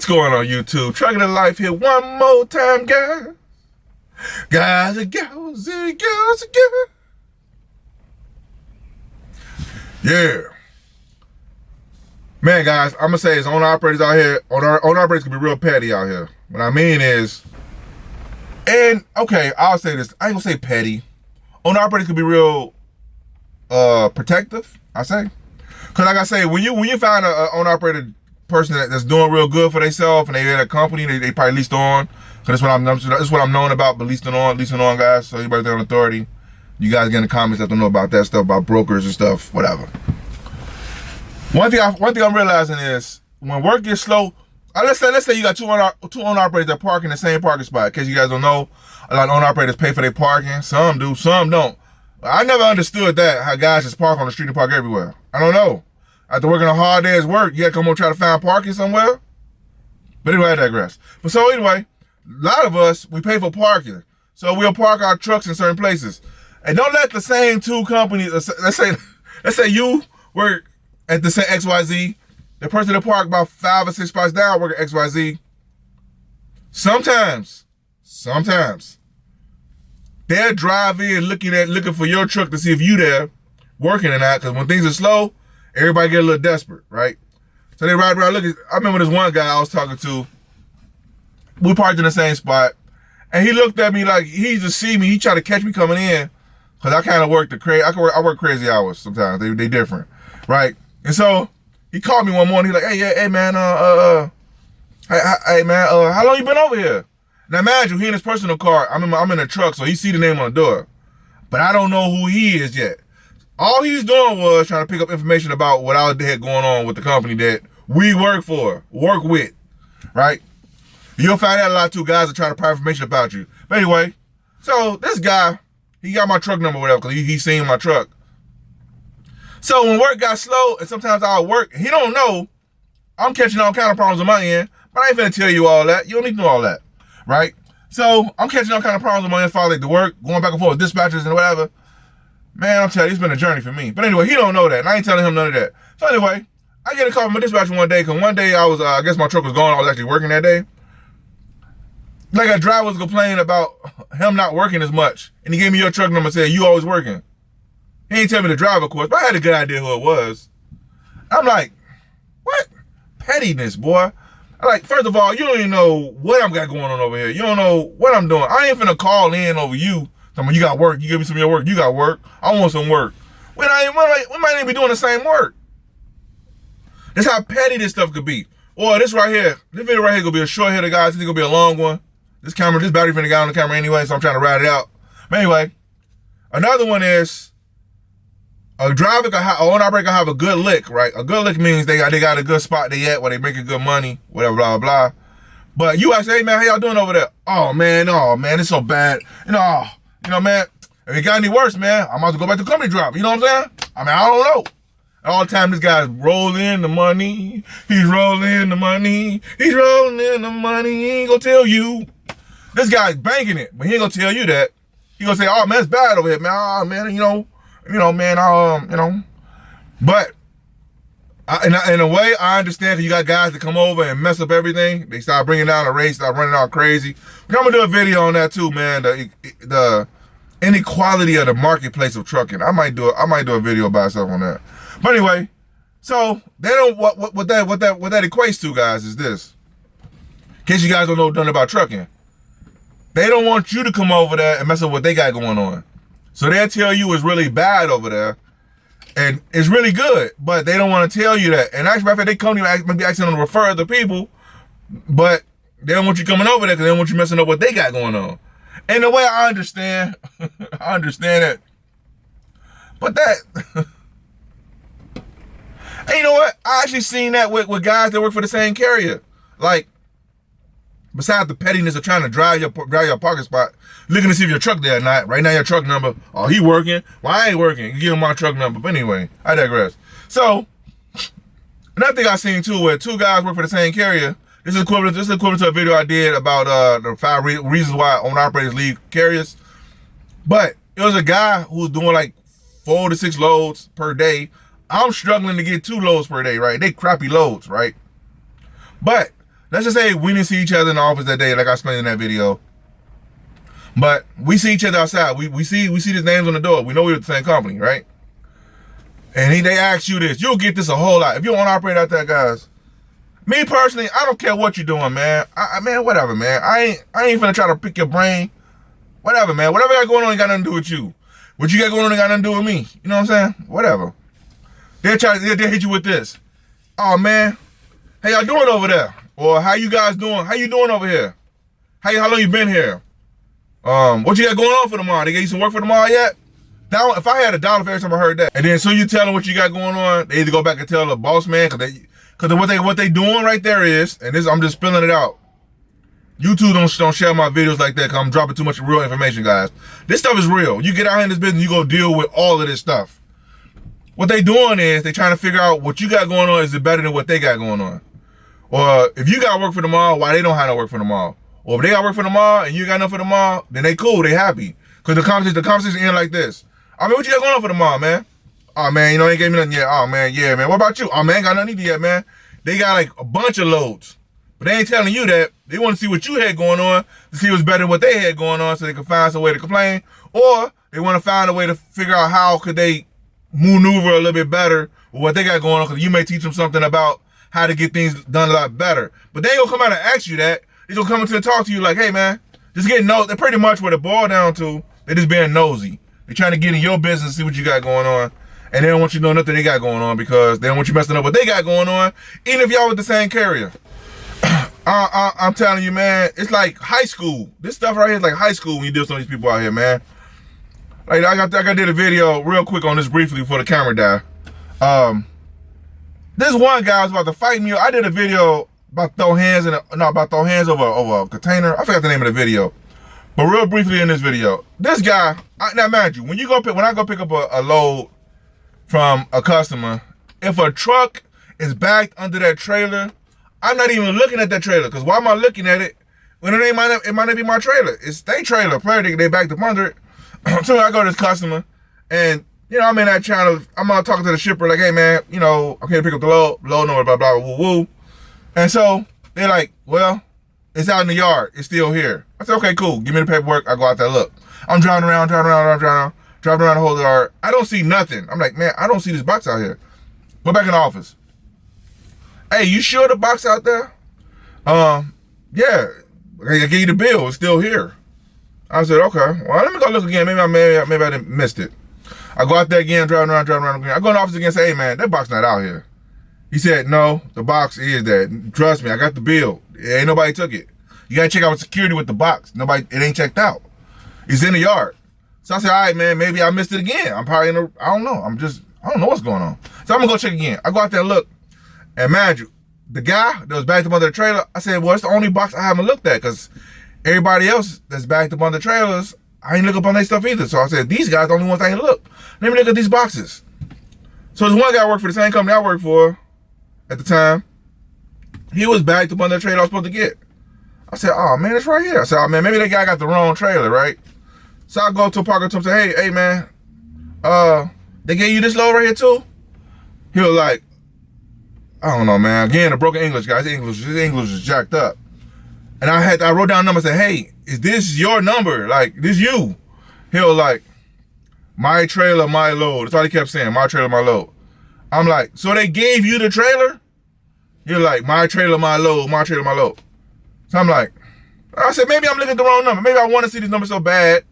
What's going on YouTube? Trucking to Life here one more time, guys. Guys and girls and girls and girls. Yeah. Man, guys, I'm going to say it's owner operators out here. Owner operators can be real petty out here. What I mean is, and okay, I'll say this. I ain't going to say petty. Owner operators can be real protective, I say. Because like I say, when you find an owner operator person that's doing real good for themselves and they at a company, they probably leased on. Because that's what I'm knowing about, but leasing on, guys. So anybody there on authority, you guys get in the comments, let them know about that stuff, about brokers and stuff, whatever. One thing I'm realizing is when work gets slow, let's say you got two owner operators that park in the same parking spot. In case you guys don't know, a lot of owner operators pay for their parking. Some do, some don't. I never understood that, how guys just park on the street and park everywhere. I don't know. After working a hard day's work, you gotta come home and try to find parking somewhere? But anyway, I digress. But so anyway, a lot of us, we pay for parking. So we'll park our trucks in certain places. And don't let the same two companies, let's say you work at the same XYZ, the person that parked about 5 or 6 spots down work at XYZ. Sometimes, they'll drive in looking for your truck to see if you there working or not, because when things are slow, everybody get a little desperate, right? So they ride around looking. I remember this one guy I was talking to. We parked in the same spot, and he looked at me like he just see me. He tried to catch me coming in, because I kind of work I work crazy hours sometimes. They different, right? And so he called me one morning. He's like, hey man, hey man, how long you been over here? Now imagine he in his personal car. I'm in a truck, so he see the name on the door, but I don't know who he is yet. All he's doing was trying to pick up information about what I had going on with the company that we work with, right? You'll find out a lot too, guys are trying to pry information about you. But anyway, so this guy, he got my truck number or whatever, because he seen my truck. So when work got slow, and sometimes I'll work, he don't know, I'm catching all kind of problems on my end, but I ain't finna tell you all that. You don't need to know all that, right? So I'm catching all kind of problems on my end, like the work, going back and forth with dispatchers and whatever. Man, I'm telling you, it's been a journey for me. But anyway, he don't know that, and I ain't telling him none of that. So anyway, I get a call from my dispatcher one day, because one day I was, I guess my truck was gone, I was actually working that day. Like a driver was complaining about him not working as much, and he gave me your truck number and said, you always working. He ain't tell me the driver, of course, but I had a good idea who it was. I'm like, what? Pettiness, boy. I'm like, first of all, you don't even know what I'm got going on over here. You don't know what I'm doing. I ain't finna call in over you. Tell me, you got work. You give me some of your work. You got work. I want some work. We might even be doing the same work. That's how petty this stuff could be. Or this right here, this video right here gonna be a short hitter, guys. This is gonna be a long one. This battery finna get on the camera anyway, so I'm trying to ride it out. But anyway, another one is a driver an owner operator can have a good lick, right? A good lick means they got a good spot they at where they making good money, whatever, blah, blah, blah. But you ask, hey man, how y'all doing over there? Oh man, it's so bad. You know, man, if it got any worse, man, I might as well go back to company drop. You know what I'm saying? I mean, I don't know. All the time, this guy's rolling the money. He's rolling the money. He's rolling the money. He ain't gonna tell you. This guy's banking it, but he ain't gonna tell you that. He gonna say, oh man, it's bad over here, man. Oh man, man, But in a way, I understand that you got guys that come over and mess up everything. They start bringing down the race, start running out crazy. But I'm gonna do a video on that too, man. The inequality of the marketplace of trucking. I might do a video about stuff on that. But anyway, so they don't what that equates to, guys, is this. In case you guys don't know nothing about trucking, they don't want you to come over there and mess up what they got going on. So they'll tell you it's really bad over there, and it's really good, but they don't want to tell you that. And actually, they come to you maybe asking them to refer other people, but they don't want you coming over there because they don't want you messing up what they got going on. And the way I understand, I understand it. But that, and you know what? I actually seen that with guys that work for the same carrier. Like, besides the pettiness of trying to drive your parking spot, looking to see if your truck there or not. Right now, your truck number, oh, he working? Well, I ain't working. You give him my truck number. But anyway, I digress. So, another thing I seen too, where two guys work for the same carrier. This is equivalent to a video I did about the 5 reasons why owner operators leave carriers. But it was a guy who was doing like 4 to 6 loads per day. I'm struggling to get 2 loads per day, right? They crappy loads, right? But let's just say we didn't see each other in the office that day, like I explained in that video. But we see each other outside. We see these names on the door. We know we're the same company, right? And they ask you this. You'll get this a whole lot. If you want to operate out there, guys. Me personally, I don't care what you're doing, man. Man, whatever, man. I ain't finna try to pick your brain. Whatever, man. Whatever you got going on ain't got nothing to do with you. What you got going on ain't got nothing to do with me. You know what I'm saying? Whatever. They'll hit you with this. Oh, man. How y'all doing over there? Or how you guys doing? How you doing over here? How long you been here? What you got going on for tomorrow? They gave you some work for tomorrow yet? Now, if I had $1 for every time I heard that, and then soon you tell them what you got going on, they either go back and tell the boss man, because what they doing right there is, and this I'm just spilling it out. YouTube don't share my videos like that because I'm dropping too much real information, guys. This stuff is real. You get out here in this business, you go deal with all of this stuff. What they doing is they trying to figure out what you got going on, is it better than what they got going on? Or if you got work for tomorrow, why they don't have no work for tomorrow? Or if they got work for tomorrow and you got nothing for tomorrow, then they cool, they happy. Because the conversation end like this. I mean, what you got going on for tomorrow, man? Oh, man, ain't gave me nothing yet. Oh, man, yeah, man. What about you? Oh, man, ain't got nothing either yet, man. They got like a bunch of loads. But they ain't telling you that. They want to see what you had going on to see what's better than what they had going on so they can find some way to complain. Or they want to find a way to figure out how could they maneuver a little bit better with what they got going on, because you may teach them something about how to get things done a lot better. But they ain't gonna come out and ask you that. They gonna come into and talk to you like, hey, man, just getting nosy. They're pretty much what it boiled down to. They're just being nosy. They're trying to get in your business, see what you got going on. And they don't want you to know nothing they got going on because they don't want you messing up what they got going on, even if y'all with the same carrier. I'm telling you, man, it's like high school. This stuff right here is like high school when you deal with some of these people out here, man. Like I did a video real quick on this briefly before the camera died. This one guy was about to fight me. I did a video about throw hands over a container. I forgot the name of the video. But real briefly in this video, this guy, now mind you, when I go pick up a load from a customer, if a truck is backed under that trailer, I'm not even looking at that trailer, because why am I looking at it when it might not be my trailer? It's their trailer. They backed up under it. So I go to this customer, and I'm in that channel. I'm talking to the shipper like, hey man, I'm here to pick up the load number, blah blah woo woo. And so they're like, well, it's out in the yard. It's still here. I said, okay, cool. Give me the paperwork. I go out there, look. I'm driving around the whole yard. I don't see nothing. I'm like, man, I don't see this box out here. Go back in the office. Hey, you sure the box out there? Yeah. I gave you the bill. It's still here. I said, okay. Well, let me go look again. Maybe I didn't missed it. I go out there again, driving around again. I go in the office again and say, hey man, that box not out here. He said, no, the box is there. Trust me, I got the bill. Ain't nobody took it. You gotta check out security with the box. It ain't checked out. It's in the yard. So I said, all right, man, maybe I missed it again. I'm probably I don't know. I don't know what's going on. So I'm gonna go check again. I go out there and look. And mind you, the guy that was backed up under the trailer, I said, well, it's the only box I haven't looked at, because everybody else that's backed up on the trailers, I ain't look up on their stuff either. So I said, these guys are the only ones I ain't look. Let me look at these boxes. So there's one guy worked for the same company I worked for at the time. He was backed up on the trailer I was supposed to get. I said, oh man, it's right here. I said, oh man, maybe that guy got the wrong trailer, right? So I go to a parker to him and say, hey man, they gave you this load right here too? He was like, I don't know, man. Again, the broken English, guys. His English is jacked up. And I wrote down a number and said, hey, is this your number? Like, this you? He was like, my trailer, my load. That's all he kept saying, my trailer, my load. I'm like, so they gave you the trailer? You're like, my trailer, my load, my trailer, my load. So I'm like, I said, maybe I'm looking at the wrong number. Maybe I want to see this number so bad.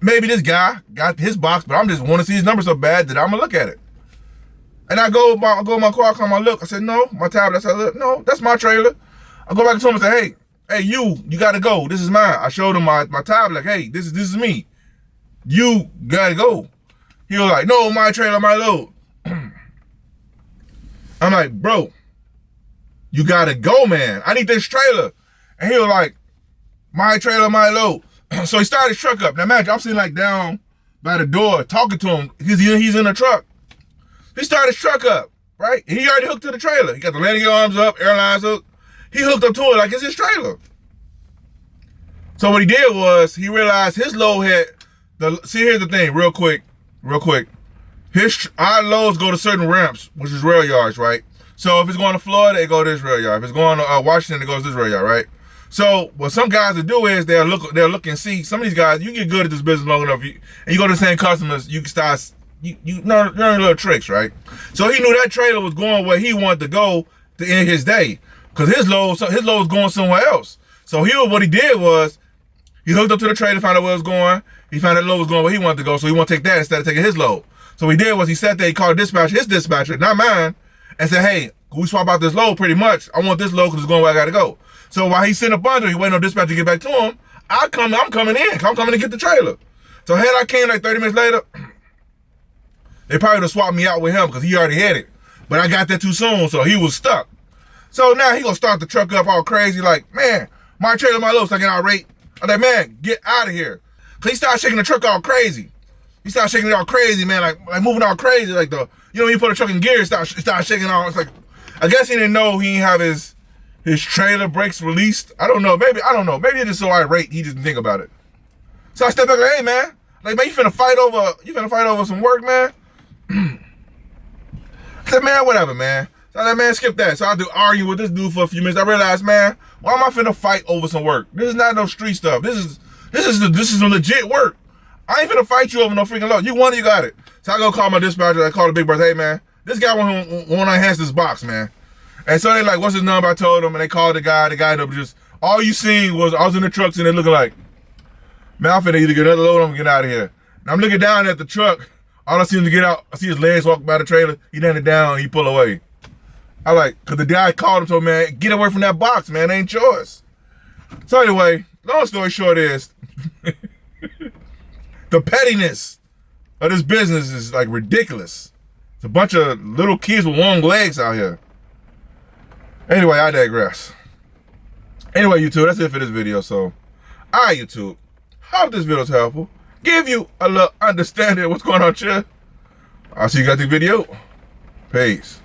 Maybe this guy got his box, but I'm just want to see his number so bad that I'm going to look at it. And I go in my car, I come and look. I said, no, my tablet. I said, look, no, that's my trailer. I go back to him and say, hey, you got to go. This is mine. I showed him my tablet. Like, hey, this is me. You got to go. He was like, no, my trailer, my load. I'm like, bro, you got to go, man. I need this trailer. And he was like, my trailer, my load. So he started his truck up. Now imagine, I'm sitting like down by the door talking to him. He's in the truck. He started his truck up, right? He already hooked to the trailer. He got the landing arms up, airlines hooked. He hooked up to it like it's his trailer. So what he did was he realized his load had see, here's the thing, real quick. Our loads go to certain ramps, which is rail yards, right? So if it's going to Florida, it goes to this rail yard. If it's going to Washington, it goes to this rail yard, right? So what some guys will do is they'll look and see. Some of these guys, you get good at this business long enough, and you go to the same customers, you can start, you learn little tricks, right? So he knew that trailer was going where he wanted to go to end his day, because his load was going somewhere else. So what he did was, he hooked up to the trailer, found out where it was going. He found out the load was going where he wanted to go, so he wanted to take that instead of taking his load. So what he did was he sat there, he called his dispatcher, not mine, and said, hey, we swap out this load pretty much. I want this load because it's going where I got to go. So while he's sitting up under, he waiting on dispatcher to get back to him. I'm coming in. I'm coming to get the trailer. So had I came like 30 minutes later, they probably would have swapped me out with him because he already had it. But I got there too soon, so he was stuck. So now he gonna start the truck up all crazy, like, man, my trailer, my load's taking out rate. I'm like, man, get out of here. Cause he started shaking the truck all crazy. He started shaking it all crazy, man, like moving all crazy, like when you put a truck in gear, it started shaking all. It's like, I guess he didn't know he didn't have his trailer brakes released. I don't know. Maybe it's just so irate he didn't think about it. So I stepped back like, hey man, you finna fight over some work, man? I said, man, whatever, man. So I said, man, skip that. So I argue with this dude for a few minutes. I realized, man, why am I finna fight over some work? This is not no street stuff. This is some legit work. I ain't finna fight you over no freaking load. You want it, you got it. So I go call my dispatcher. I call the big brother. Hey man, this guy want to enhance this box, man. And so they like, what's his number? I told them, and they called the guy. The guy ended up just, all you seen was I was in the truck and they looking like, man, I'm finna either get another load or I'm gonna get out of here. And I'm looking down at the truck. All I see him to get out, I see his legs walk by the trailer. He landed down, he pull away. I like, cause the guy called him, told me, man, get away from that box, man, it ain't yours. So anyway, long story short is, the pettiness of this business is like ridiculous. It's a bunch of little kids with long legs out here. Anyway, I digress. Anyway, YouTube, that's it for this video. So, all right, YouTube, hope this video is helpful. Give you a little understanding of what's going on here. I'll see you guys in the video. Peace.